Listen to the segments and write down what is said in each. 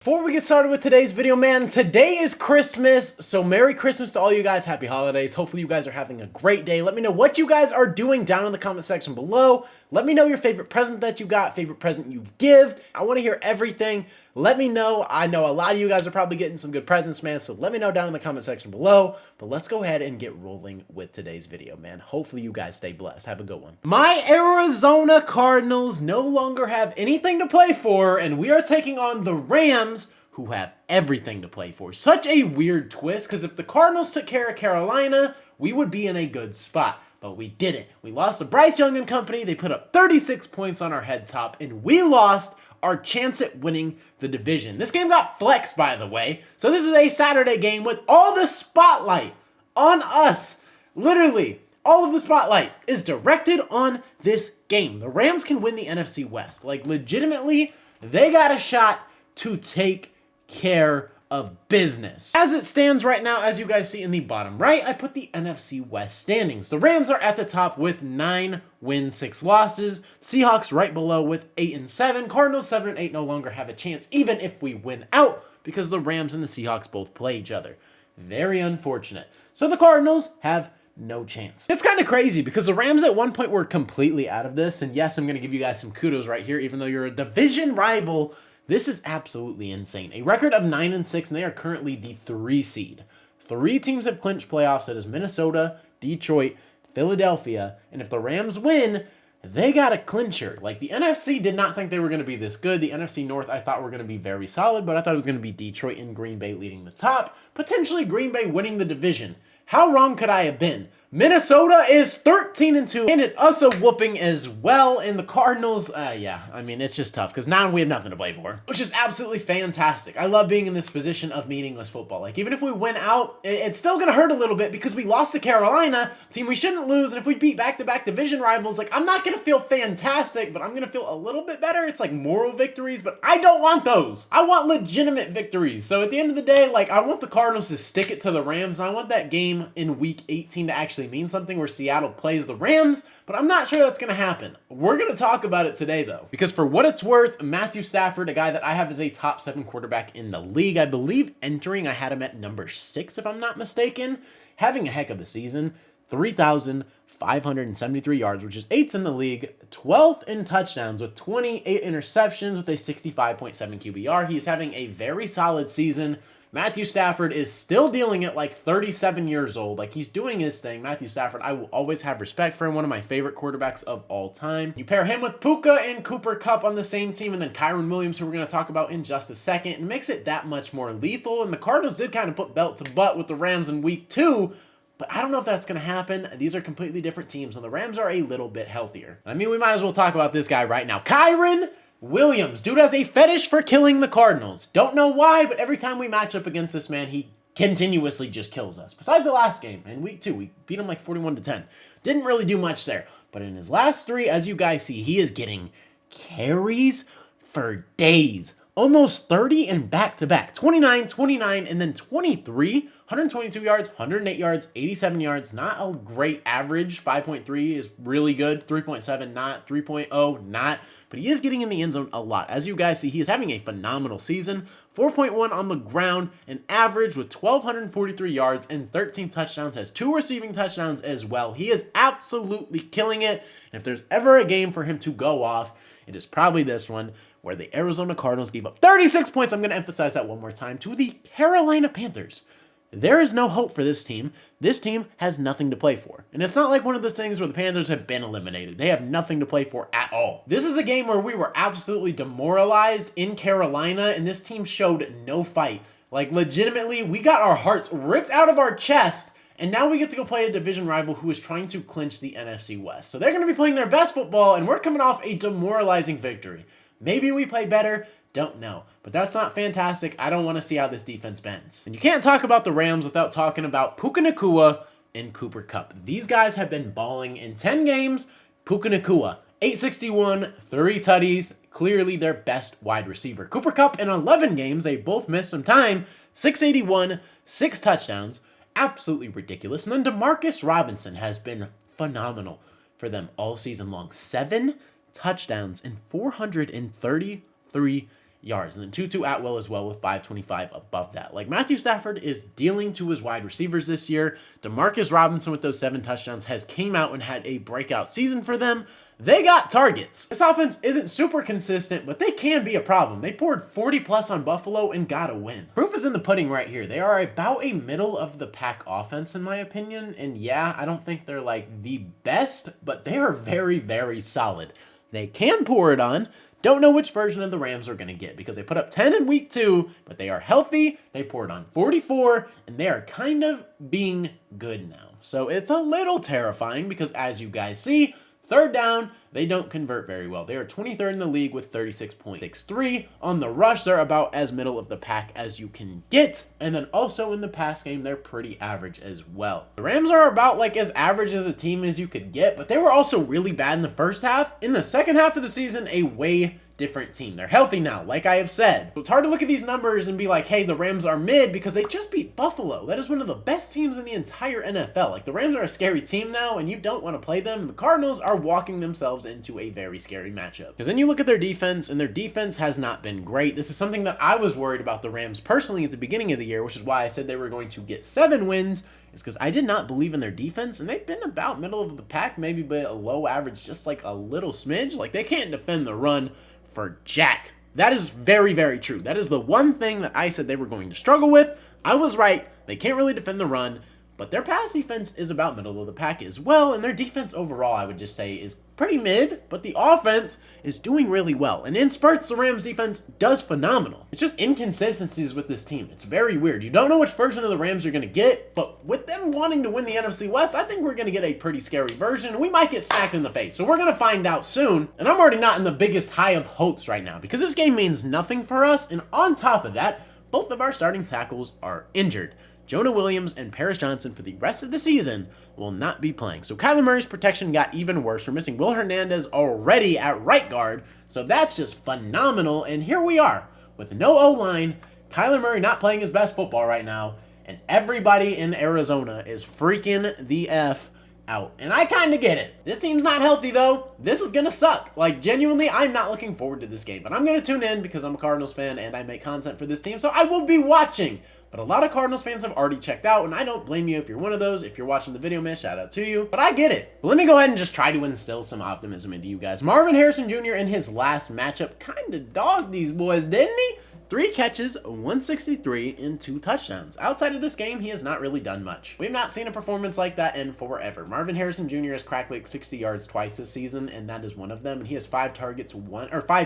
Before we get started with today's video, man, today is Christmas, so Merry Christmas to all you guys. Happy holidays. Hopefully you guys are having a great day. Let me know what you guys are doing down in the comment section below. Let me know your favorite present that you got, favorite present you give. I want to hear everything. Let me know. I know a lot of you guys are probably getting some good presents, man, so let me know down in the comment section below. But let's go ahead and get rolling with today's video, man. Hopefully you guys stay blessed. Have a good one. My Arizona Cardinals no longer have anything to play for, and we are taking on the Rams, who have everything to play for. Such a weird twist, because if the Cardinals took care of Carolina, we would be in a good spot. But we didn't. We lost to Bryce Young and company. They put up 36 points on our head top, and we lost our chance at winning the division. This game got flexed, by the way. So this is a Saturday game with all the spotlight on us. Literally, all of the spotlight is directed on this game. The Rams can win the NFC West. Like, legitimately, they got a shot to take care of business. As it stands right now, as you guys see in the bottom right, I put the NFC West standings. The Rams are at the top with 9 wins, 6 losses. Seahawks right below with 8 and 7. Cardinals 7 and 8 no longer have a chance, even if we win out, because the Rams and the Seahawks both play each other. Very unfortunate. So the Cardinals have no chance. It's kind of crazy because the Rams at one point were completely out of this, and yes, I'm going to give you guys some kudos right here, even though you're a division rival. This is absolutely insane. A record of 9 and 6, and they are currently the 3 seed. 3 teams have clinched playoffs. That is Minnesota, Detroit, Philadelphia, and if the Rams win, they got a clincher. Like, the NFC did not think they were going to be this good. The NFC North I thought were going to be very solid, but I thought it was going to be Detroit and Green Bay leading the top. Potentially Green Bay winning the division. How wrong could I have been? Minnesota is 13 and 2, and us a whooping as well. And the Cardinals, yeah, I mean, it's just tough because now we have nothing to play for, which is absolutely fantastic. I love being in this position of meaningless football. Like, even if we win out, it's still gonna hurt a little bit because we lost to Carolina, a team we shouldn't lose. And if we beat back-to-back division rivals, like, I'm not gonna feel fantastic, but I'm gonna feel a little bit better. It's like moral victories, but I don't want those. I want legitimate victories. So at the end of the day, like, I want the Cardinals to stick it to the Rams, and I want that game in week 18 to actually mean something, where Seattle plays the Rams, but I'm not sure that's going to happen. We're going to talk about it today, though, because for what it's worth, Matthew Stafford, a guy that I have as a top 7 quarterback in the league, I believe entering, I had him at number 6, if I'm not mistaken, having a heck of a season, 3,573 yards, which is 8th in the league, 12th in touchdowns with 28 interceptions with a 65.7 QBR. He's having a very solid season. Matthew Stafford is still dealing it like 37 years old. Like, he's doing his thing. Matthew Stafford, I will always have respect for him. One of my favorite quarterbacks of all time. You pair him with Puka and Cooper Kupp on the same team, and then Kyren Williams, who we're going to talk about in just a second. It makes it that much more lethal. And the Cardinals did kind of put belt to butt with the Rams in week 2. But I don't know if that's going to happen. These are completely different teams, and the Rams are a little bit healthier. I mean, we might as well talk about this guy right now. Kyren Williams. Dude has a fetish for killing the Cardinals. Don't know why, but every time we match up against this man, he continuously just kills us. Besides the last game, in week 2, we beat him like 41-10. Didn't really do much there. But in his last 3, as you guys see, he is getting carries for days. Almost 30 and back-to-back. 29, 29, and then 23. 122 yards, 108 yards, 87 yards. Not a great average. 5.3 is really good. 3.7 not. 3.0 not. But he is getting in the end zone a lot. As you guys see, he is having a phenomenal season. 4.1 on the ground, an average with 1,243 yards and 13 touchdowns. Has 2 receiving touchdowns as well. He is absolutely killing it. And if there's ever a game for him to go off, it is probably this one, where the Arizona Cardinals gave up 36 points. I'm going to emphasize that one more time, to the Carolina Panthers. There is no hope for this team. This team has nothing to play for. And it's not like one of those things where the Panthers have been eliminated. They have nothing to play for at all. This is a game where we were absolutely demoralized in Carolina, and this team showed no fight. Like, legitimately, we got our hearts ripped out of our chest, and now we get to go play a division rival who is trying to clinch the NFC West. So they're going to be playing their best football, and we're coming off a demoralizing victory. Maybe we play better. Don't know. But that's not fantastic. I don't want to see how this defense bends. And you can't talk about the Rams without talking about Puka Nacua and Cooper Kupp. These guys have been balling in 10 games. Puka Nacua, 861, 3 tutties, clearly their best wide receiver. Cooper Kupp in 11 games, they both missed some time, 681, 6 touchdowns, absolutely ridiculous. And then Demarcus Robinson has been phenomenal for them all season long. 7 touchdowns and 433 yards. And then Tutu Atwell as well with 525 above that. Like, Matthew Stafford is dealing to his wide receivers this year. Demarcus Robinson with those 7 touchdowns has came out and had a breakout season for them. They got targets. This offense isn't super consistent, but they can be a problem. They poured 40 plus on Buffalo and got a win. Proof is in the pudding right here. They are about a middle of the pack offense in my opinion. And yeah, I don't think they're like the best, but they are very, very solid. They can pour it on. Don't know which version of the Rams are going to get because they put up 10 in week 2, but they are healthy. They poured on 44, and they are kind of being good now. So it's a little terrifying because as you guys see, third down, they don't convert very well. They are 23rd in the league with 36.63. On the rush, they're about as middle of the pack as you can get. And then also in the pass game, they're pretty average as well. The Rams are about like as average as a team as you could get, but they were also really bad in the first half. In the second half of the season, a way different team. They're healthy now, like I have said. So it's hard to look at these numbers and be like, hey, the Rams are mid because they just beat Buffalo. That is one of the best teams in the entire NFL. Like, the Rams are a scary team now, and you don't want to play them. The Cardinals are walking themselves into a very scary matchup. Because then you look at their defense, and their defense has not been great. This is something that I was worried about the Rams personally at the beginning of the year, which is why I said they were going to get 7 wins. Is because I did not believe in their defense, and they've been about middle of the pack, maybe but a low average, just like a little smidge. Like, they can't defend the run for jack. That is very, very true. That is the one thing that I said they were going to struggle with. I was right. They can't really defend the run, but their pass defense is about middle of the pack as well, and their defense overall, I would just say, is pretty mid, but the offense is doing really well. And in spurts, the Rams defense does phenomenal. It's just inconsistencies with this team. It's very weird. You don't know which version of the Rams you're going to get, but with them wanting to win the NFC West, I think we're going to get a pretty scary version, and we might get smacked in the face. So we're going to find out soon, and I'm already not in the biggest high of hopes right now, because this game means nothing for us, and on top of that, both of our starting tackles are injured. Jonah Williams and Paris Johnson for the rest of the season will not be playing. So Kyler Murray's protection got even worse. We're missing Will Hernandez already at right guard. So that's just phenomenal. And here we are with no O-line, Kyler Murray not playing his best football right now, and everybody in Arizona is freaking the F out. And I kind of get it. This team's not healthy though. This is going to suck. Like, genuinely, I'm not looking forward to this game. But I'm going to tune in because I'm a Cardinals fan and I make content for this team. So I will be watching. But a lot of Cardinals fans have already checked out, and I don't blame you if you're one of those. If you're watching the video, man, shout out to you. But I get it. But let me go ahead and just try to instill some optimism into you guys. Marvin Harrison Jr. in his last matchup kind of dogged these boys, didn't he? 3 catches, 163, and 2 touchdowns. Outside of this game, he has not really done much. We've not seen a performance like that in forever. Marvin Harrison Jr. has cracked like 60 yards twice this season, and that is one of them. And he has 5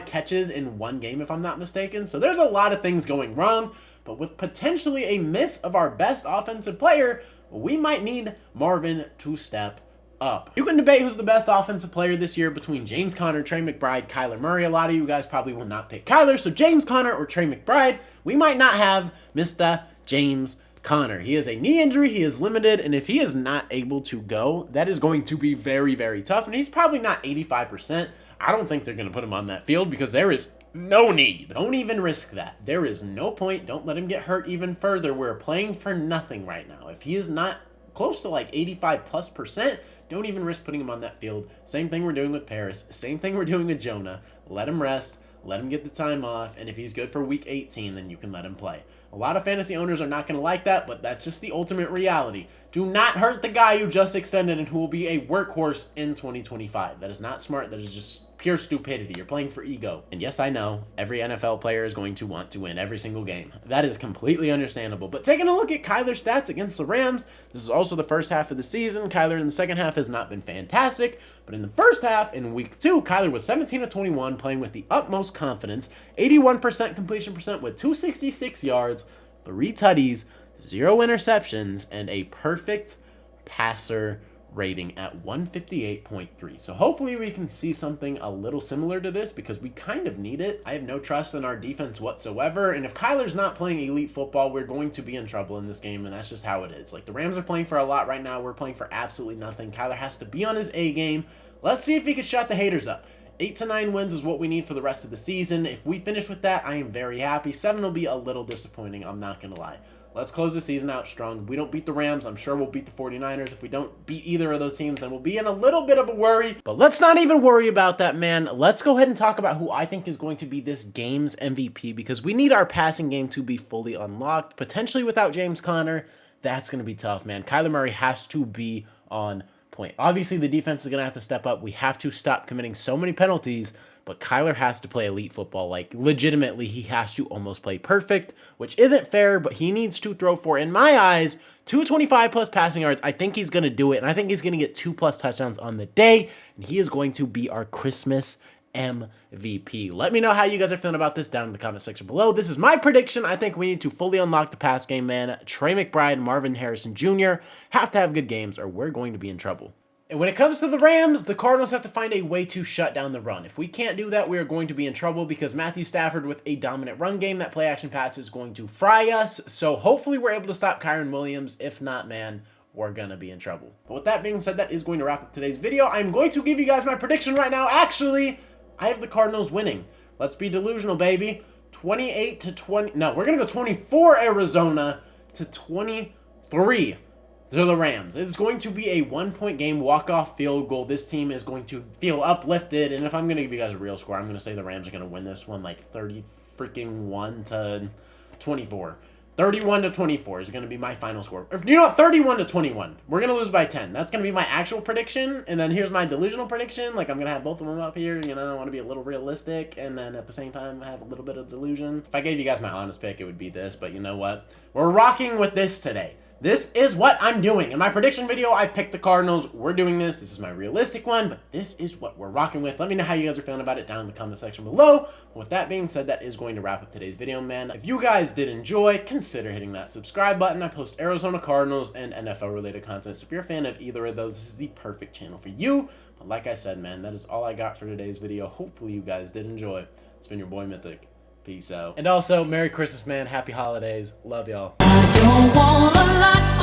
catches in 1 game, if I'm not mistaken. So there's a lot of things going wrong. But with potentially a miss of our best offensive player, we might need Marvin to step up. You can debate who's the best offensive player this year between James Conner, Trey McBride, Kyler Murray. A lot of you guys probably will not pick Kyler, so James Conner or Trey McBride. We might not have Mr. James Conner. He has a knee injury, he is limited, and if he is not able to go, that is going to be very, very tough, and he's probably not 85%. I don't think they're going to put him on that field because there is no need. Don't even risk that. There is no point. Don't let him get hurt even further. We're playing for nothing right now. If he is not close to like 85+%, don't even risk putting him on that field. Same thing we're doing with Paris. Same thing we're doing with Jonah. Let him rest. Let him get the time off. And if he's good for week 18, then you can let him play. A lot of fantasy owners are not going to like that, but that's just the ultimate reality. Do not hurt the guy you just extended and who will be a workhorse in 2025. That is not smart. That is just pure stupidity. You're playing for ego. And yes, I know every NFL player is going to want to win every single game. That is completely understandable. But taking a look at Kyler's stats against the Rams, this is also the first half of the season. Kyler in the second half has not been fantastic. But in the first half, in week 2, Kyler was 17 of 21, playing with the utmost confidence, 81% completion percent with 266 yards, 3 tutties, 0 interceptions, and a perfect passer rating at 158.3. So hopefully we can see something a little similar to this because we kind of need it. I have no trust in our defense whatsoever, and if Kyler's not playing elite football, we're going to be in trouble in this game, and that's just how it is. Like, the Rams are playing for a lot right now. We're playing for absolutely nothing. Kyler has to be on his A game. Let's see if he can shut the haters up. 8 to 9 wins is what we need for the rest of the season. If we finish with that, I am very happy. 7 will be a little disappointing, I'm not going to lie. Let's close the season out strong. If we don't beat the Rams, I'm sure we'll beat the 49ers. If we don't beat either of those teams, then we'll be in a little bit of a worry. But let's not even worry about that, man. Let's go ahead and talk about who I think is going to be this game's MVP, because we need our passing game to be fully unlocked. Potentially without James Conner, that's going to be tough, man. Kyler Murray has to be on point. Obviously, the defense is going to have to step up. We have to stop committing so many penalties, but Kyler has to play elite football. Like, legitimately, he has to almost play perfect, which isn't fair, but he needs to throw for, in my eyes, 225 plus passing yards. I think he's going to do it, and I think he's going to get 2+ touchdowns on the day, and he is going to be our Christmas MVP. Let me know how you guys are feeling about this down in the comment section below. This is my prediction. I think we need to fully unlock the pass game, man. Trey McBride and Marvin Harrison Jr. have to have good games, or we're going to be in trouble. And when it comes to the Rams, the Cardinals have to find a way to shut down the run. If we can't do that, we are going to be in trouble, because Matthew Stafford with a dominant run game, that play action pass is going to fry us. So hopefully we're able to stop Kyren Williams. If not, man, we're going to be in trouble. But with that being said, that is going to wrap up today's video. I'm going to give you guys my prediction right now. Actually, I have the Cardinals winning. Let's be delusional, baby. 28 to 20. No, we're going to go 24 Arizona to 23. To the Rams. It's going to be a 1-point game, walk-off field goal. This team is going to feel uplifted, and if I'm going to give you guys a real score, I'm going to say the Rams are going to win this one like 31 to 24. 31 to 24 is going to be my final score. You know what? 31 to 21. We're going to lose by 10. That's going to be my actual prediction, and then here's my delusional prediction. Like, I'm going to have both of them up here. You know, I want to be a little realistic, and then at the same time, have a little bit of delusion. If I gave you guys my honest pick, it would be this, but you know what? We're rocking with this today. This is what I'm doing. In my prediction video, I picked the Cardinals. We're doing this. This is my realistic one, but this is what we're rocking with. Let me know how you guys are feeling about it down in the comment section below. With that being said, that is going to wrap up today's video, man. If you guys did enjoy, consider hitting that subscribe button. I post Arizona Cardinals and NFL-related content, so if you're a fan of either of those, this is the perfect channel for you. But like I said, man, that is all I got for today's video. Hopefully you guys did enjoy. It's been your boy Mythic. Peace out. And also, Merry Christmas, man. Happy holidays. Love y'all. I don't want a lot.